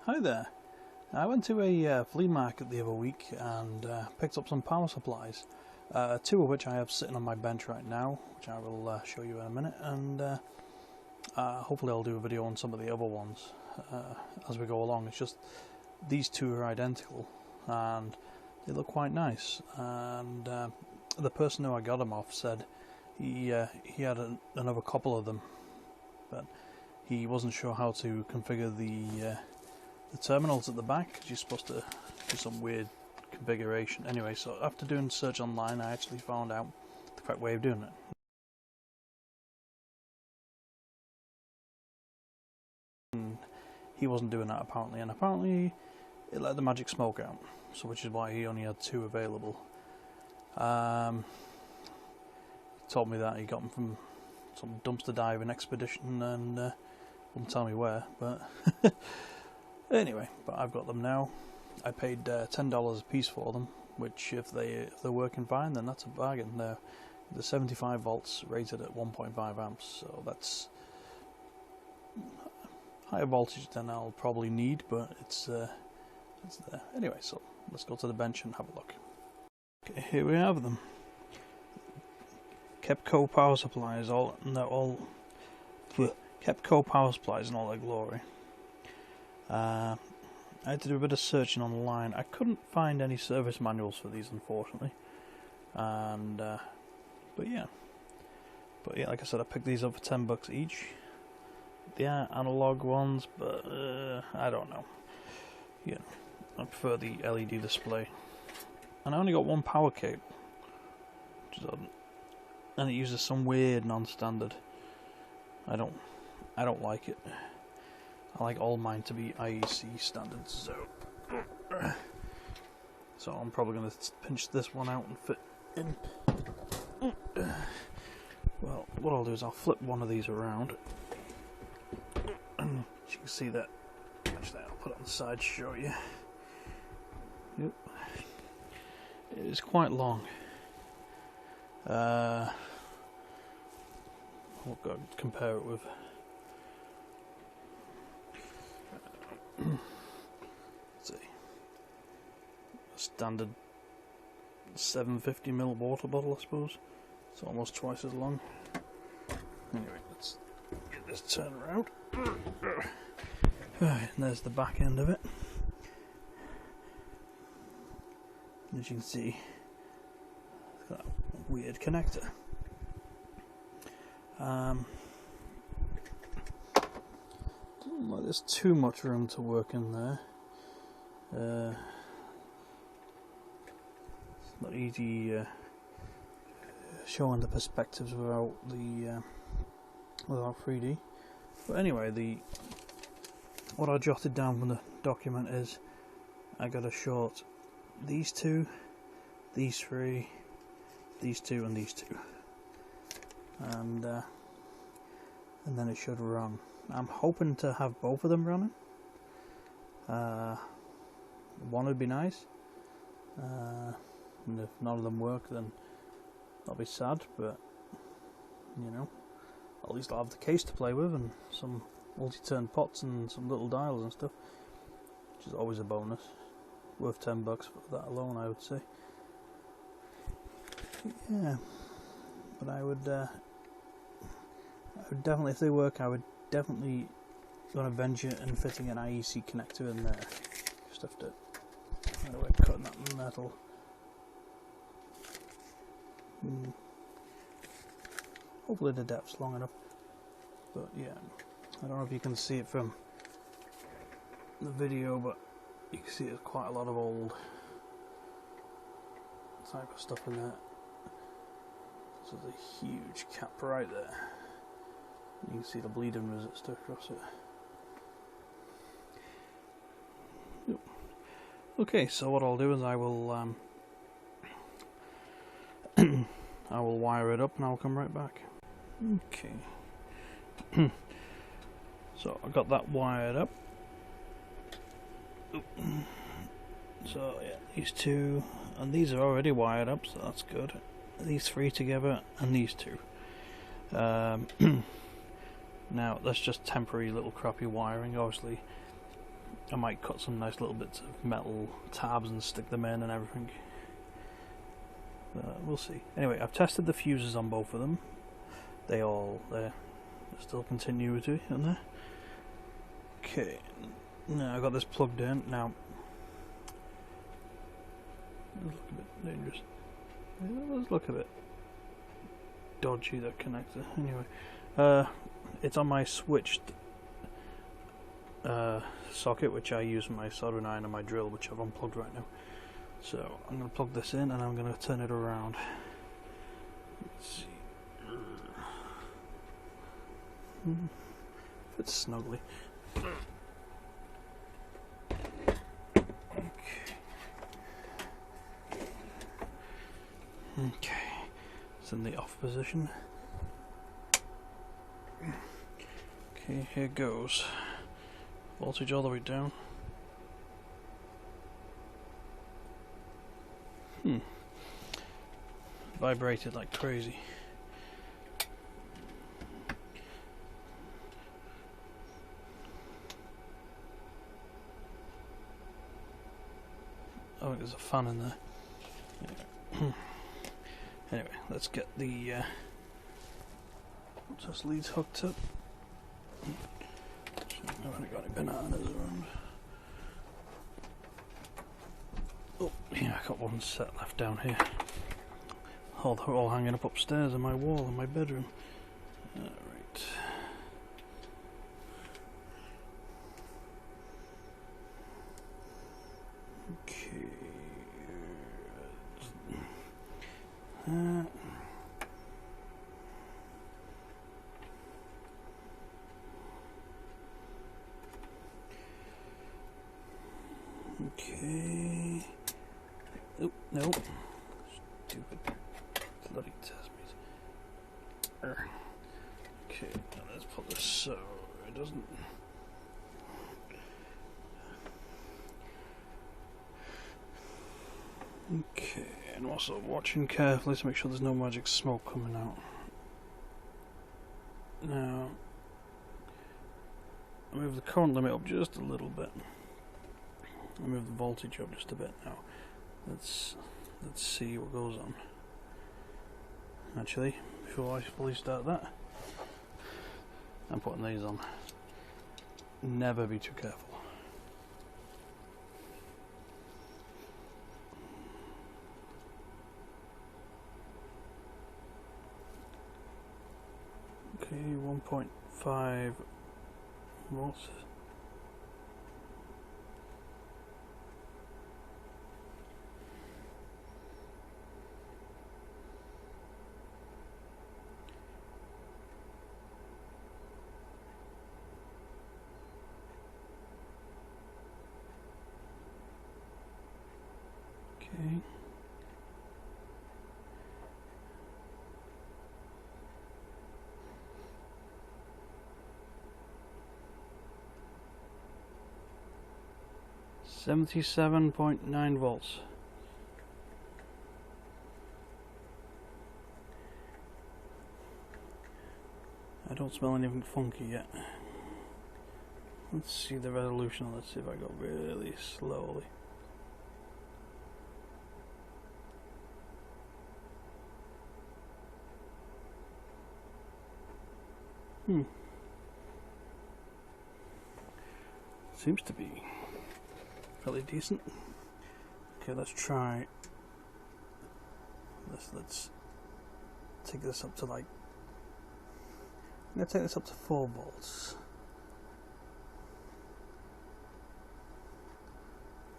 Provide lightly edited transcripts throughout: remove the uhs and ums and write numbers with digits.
Hi there. I went to a flea market the other week and picked up some power supplies, two of which I have sitting on my bench right now, which I will show you in a minute, and hopefully I'll do a video on some of the other ones as we go along. It's just these two are identical and they look quite nice, and the person who I got them off said he had another couple of them, but he wasn't sure how to configure the terminals at the back, because you're supposed to do some weird configuration. Anyway, so after doing search online, I actually found out the correct way of doing it. And he wasn't doing that apparently, and apparently it let the magic smoke out, so which is why he only had two available. He told me that he got them from some dumpster diving expedition, and wouldn't tell me where, but anyway, but I've got them now. I paid $10 a piece for them, which if they're working fine, then that's a bargain. They're 75 volts rated at 1.5 amps, so that's higher voltage than I'll probably need, but it's there. Anyway, so let's go to the bench and have a look. Okay, here we have them. Kepco power supplies, Kepco power supplies in all their glory. I had to do a bit of searching online. I couldn't find any service manuals for these, unfortunately. And but yeah, like I said, I picked these up for $10 each. They are analog ones, but I don't know. Yeah, I prefer the LED display. And I only got one power cable, which is odd. And it uses some weird non-standard. I don't like it. I like all mine to be IEC standards, so I'm probably going to pinch this one out and fit in. Well, what I'll do is I'll flip one of these around. As you can see that, actually I'll put it on the side to show you. Yep. It is quite long. I'll go compare it with let's see, a standard 750ml water bottle, I suppose. It's almost twice as long. Anyway, let's get this turned around. Right, and there's the back end of it. As you can see, it's got a weird connector. Doesn't look like there's too much room to work in there. It's not easy showing the perspectives without the without 3D. But anyway, what I jotted down from the document is I got to short these two, these three, these two, and these two, and then it should run. I'm hoping to have both of them running. One would be nice, and if none of them work, then I'll be sad, but you know, at least I'll have the case to play with and some multi-turn pots and some little dials and stuff, which is always a bonus. Worth $10 for that alone, I would say. Yeah, but I would definitely, if they work, I would definitely going to venture in fitting an IEC connector in there. Just have to find a way of cutting that metal. Hopefully the depth's long enough. But yeah, I don't know if you can see it from the video, but you can see there's quite a lot of old type of stuff in there. There's a huge cap right there. You can see the bleeding resistor across it. Yep. Okay, so what I'll do is I will I will wire it up and I'll come right back. Okay. So I got that wired up. So yeah, these two, and these are already wired up, so that's good. These three together and these two. Now that's just temporary little crappy wiring. Obviously I might cut some nice little bits of metal tabs and stick them in and everything. We'll see. Anyway, I've tested the fuses on both of them. There's still continuity in there. Okay, now I've got this plugged in. Now, it looks a bit dangerous. It does look a bit dodgy, that connector. Anyway, it's on my switched socket, which I use for my soldering iron and my drill, which I've unplugged right now. So I'm going to plug this in and I'm going to turn it around. Let's see. Fits snugly. Okay, it's in the off position. Okay, here goes. Voltage all the way down. Vibrated like crazy. Oh, there's a fan in there. Anyway, let's get the just leads hooked up. I haven't got any bananas around. Oh, yeah, I got one set left down here. Oh, they're all hanging up upstairs on my wall in my bedroom. Alright. Okay. Okay. Oh, no. Stupid bloody test me. Okay, now let's put this so it doesn't. Okay, and also watching carefully to make sure there's no magic smoke coming out. Now, I'll move the current limit up just a little bit. I'll move the voltage up just a bit now. Let's see what goes on. Actually, before I fully start that, I'm putting these on. Never be too careful. Okay, 1.5 volts. Okay. $77.9 volts. I don't smell anything funky yet. Let's see the resolution. Let's see if I go really slowly. Seems to be fairly decent. Okay, let's try this. Let's take this up to like, I'm going to take this up to 4 volts.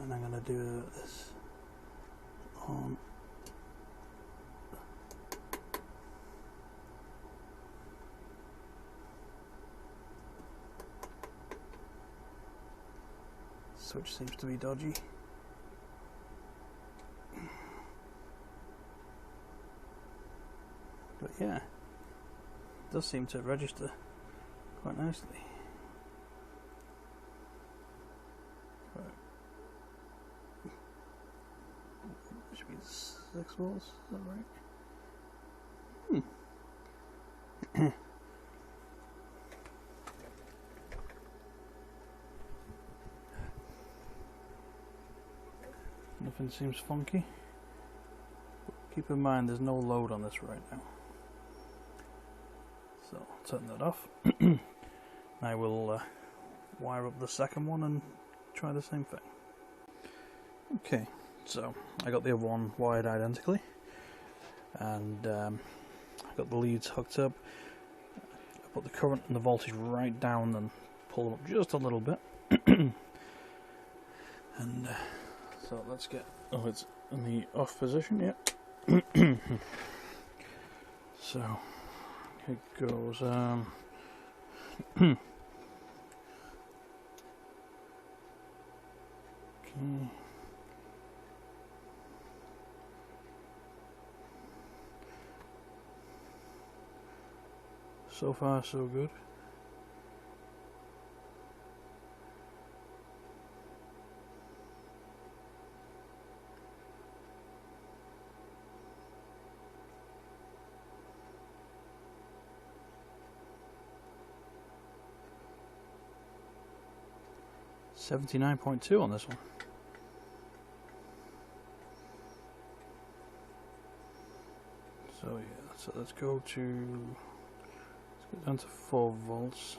And I'm going to do this on switch seems to be dodgy. But yeah, it does seem to register quite nicely. Which means 6 volts, is that right? Something seems funky. Keep in mind there's no load on this right now. So turn that off. I will wire up the second one and try the same thing. Okay, so I got the other one wired identically, and I got the leads hooked up. I put the current and the voltage right down and pull them up just a little bit. And so let's get, oh, it's in the off position, yeah. So it goes okay. So far so good. $79.2 on this one. So yeah, so let's go down to 4 volts.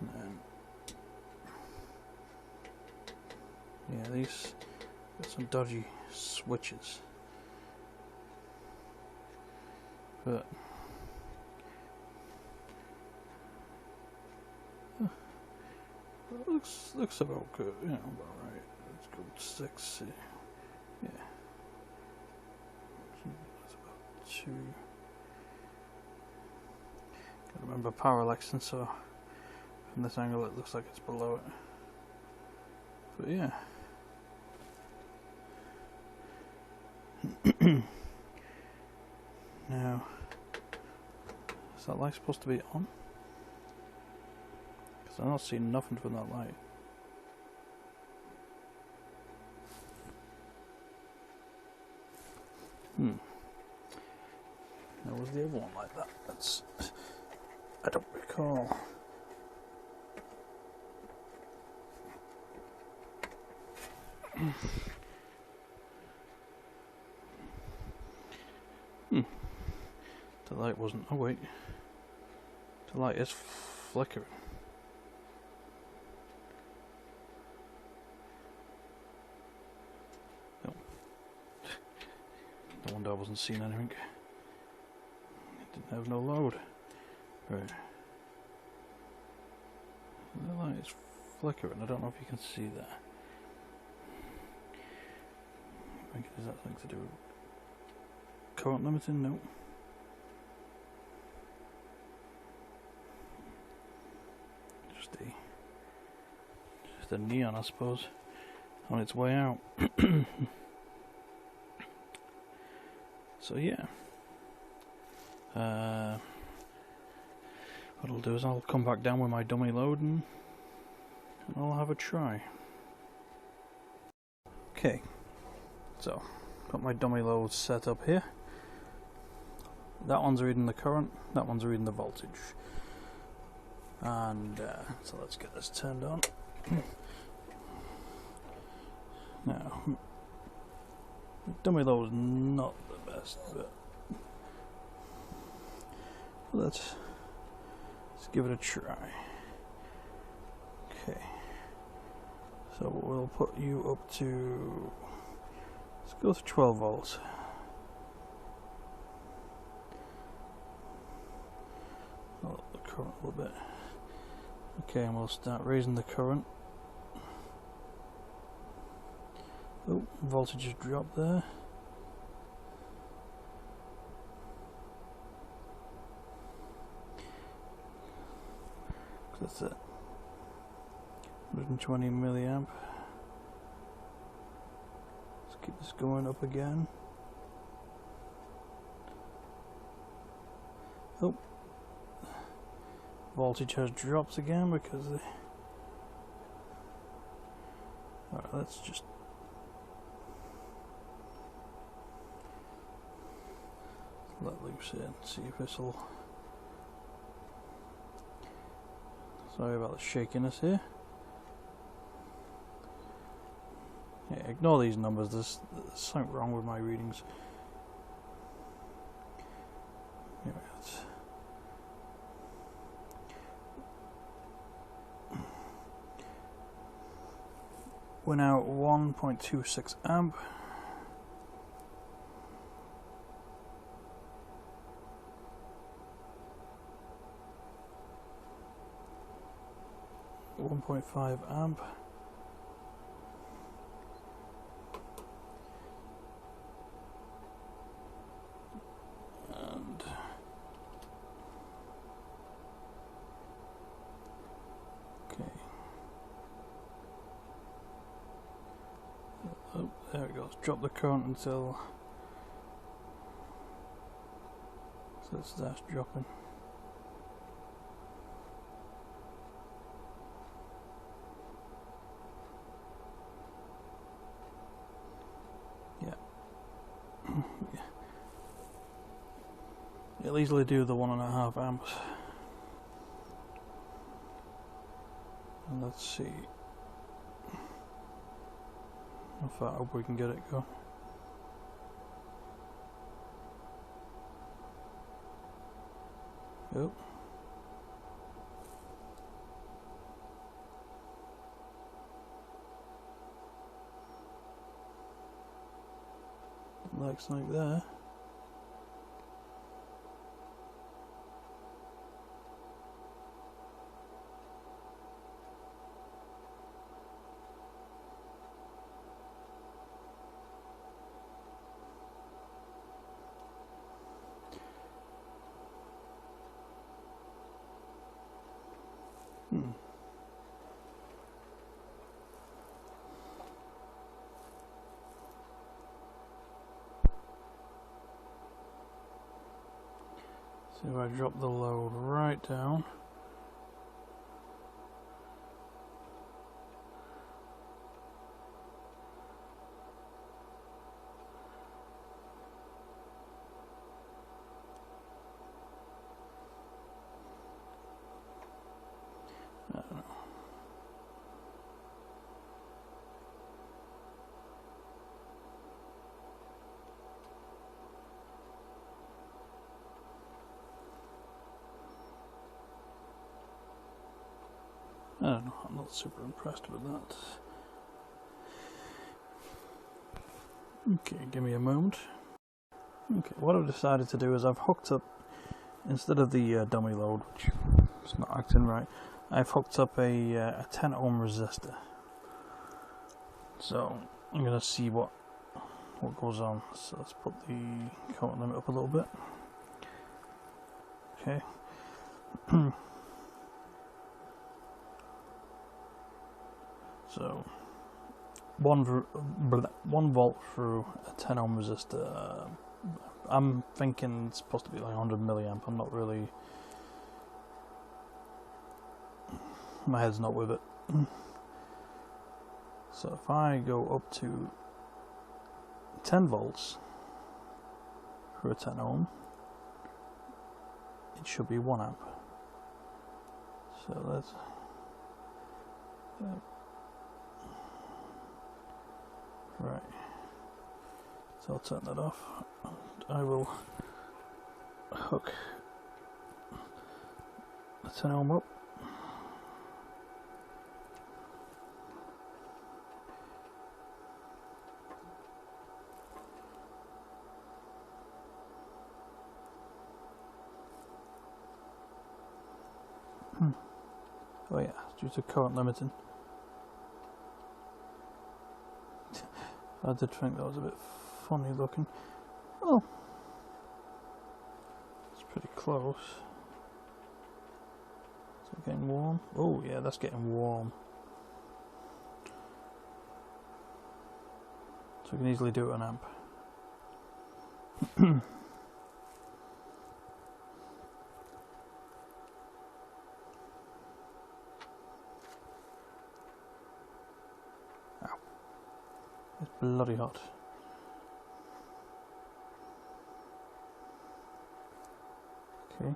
And then, yeah, these got some dodgy switches. But looks about good, you know, about right. Let's go 6. Yeah, that's about 2. Gotta remember parallaxing, so from this angle it looks like it's below it. But yeah. Now, is that light supposed to be on? Because I'm not seeing nothing from that light. Now, was the other one like that? That's, I don't recall. The light wasn't, oh wait, the light is flickering. No. No wonder I wasn't seeing anything. It didn't have no load. Right. The light is flickering, I don't know if you can see that. I think it has something to do with current limiting? No. Just a neon, I suppose, on its way out. So yeah, what I'll do is I'll come back down with my dummy load and I'll have a try. Okay, so got my dummy load set up here. That one's reading the current, that one's reading the voltage. And so let's get this turned on. Now, dummy load is not the best, but let's give it a try. Okay, so we'll put you up to, let's go to 12 volts. I'll up the current a little bit. Okay, and we'll start raising the current. Oh, voltage has dropped there. That's it. 120 milliamp. Let's keep this going up again. Oh, voltage has dropped again because the. Alright, let's just. Let loose it and see if this will Sorry about the shakiness here. Yeah, ignore these numbers, there's something wrong with my readings. Here it is. We're now at 1.26 amp. .5 amp. And okay. Oh, there we go. Let's drop the current until so it starts dropping. It'll easily do the 1.5 amps. And let's see how far up we can get it go. Yep. Looks like there. So if I drop the load right down, I don't know. I don't know, I'm not super impressed with that. Okay, give me a moment. Okay, what I've decided to do is I've hooked up, instead of the dummy load, which is not acting right, I've hooked up a 10 ohm resistor. So I'm going to see what goes on. So let's put the current limit up a little bit. Okay. So 1 volt through a 10 ohm resistor. I'm thinking it's supposed to be like 100 milliamp. I'm not really, my head's not with it. So if I go up to 10 volts through a 10 ohm, it should be 1 amp. So let's right. So I'll turn that off, and I will hook the 10 ohm up. Oh yeah, due to current limiting. I did think that was a bit funny looking. Oh, it's pretty close. Is it getting warm? Oh yeah, that's getting warm. So we can easily do it an amp. Ow. It's bloody hot. Okay.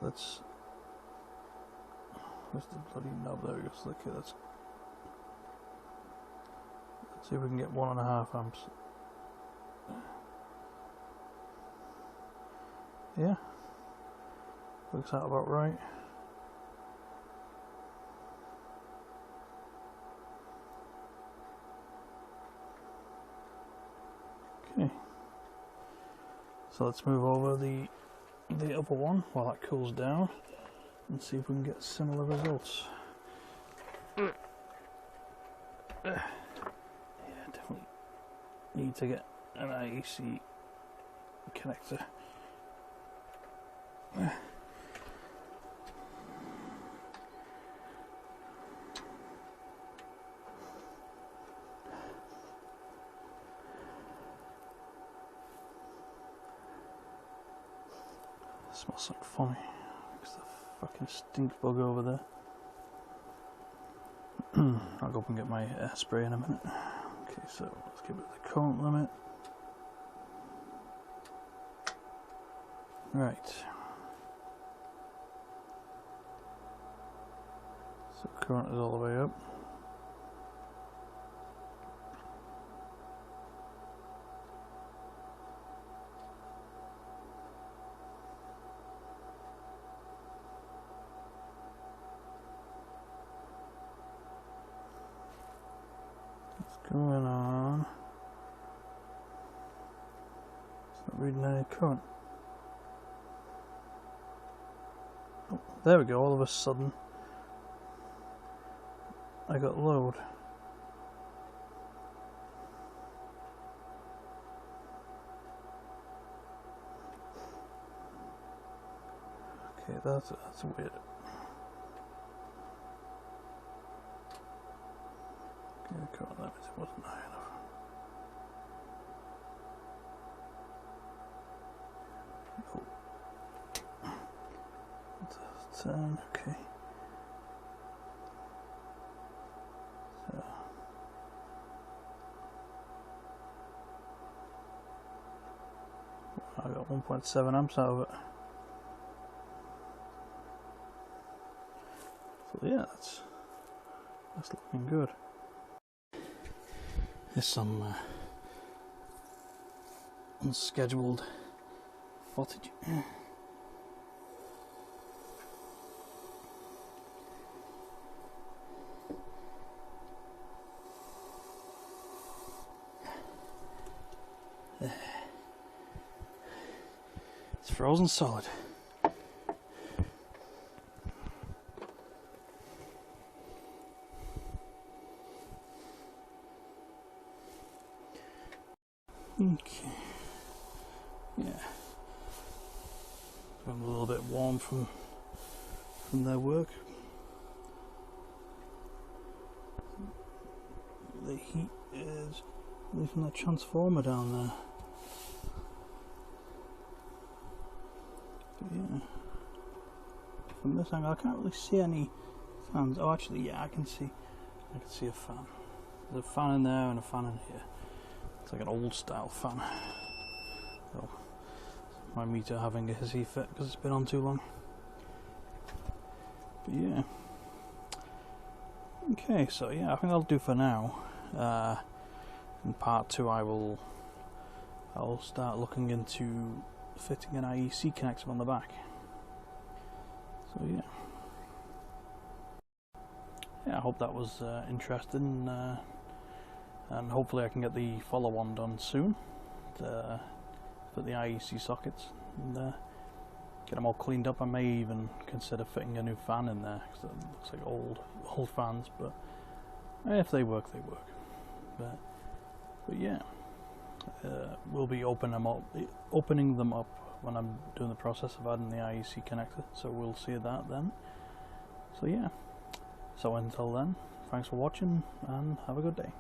Let's. Where's the bloody knob? There we go. So, okay, let's see if we can get 1.5 amps. Yeah, looks that about right. Okay, so let's move over the other one while that cools down and see if we can get similar results. Yeah, definitely need to get an IEC connector. Smells like funny. There's the fucking stink bug over there. I'll go up and get my spray in a minute. Okay, so let's give it the current limit. Right. So current is all the way up. What's going on? It's not reading any current. Oh, there we go, all of a sudden I got load. Okay, that's weird. Okay, the current limit wasn't high enough. Oh. 10, okay. So I got 1.7 amps out of it. So yeah, that's looking good. There's some unscheduled footage. It's frozen solid. Okay. Yeah. I'm a little bit warm from their work. The heat is really from that transformer down there. But yeah. From this angle I can't really see any fans. Oh actually yeah, I can see a fan. There's a fan in there and a fan in here. It's like an old style fan. So, my meter having a hissy fit because it's been on too long. But yeah. Okay, so yeah, I think that'll do for now. In part 2 I'll start looking into fitting an IEC connector on the back. So yeah. Yeah, I hope that was interesting. And hopefully I can get the follow-on done soon for the IEC sockets and get them all cleaned up. I may even consider fitting a new fan in there because it looks like old fans, but if they work, they work. But yeah, we'll be opening them up when I'm doing the process of adding the IEC connector, so we'll see that then. So yeah, so until then, thanks for watching and have a good day.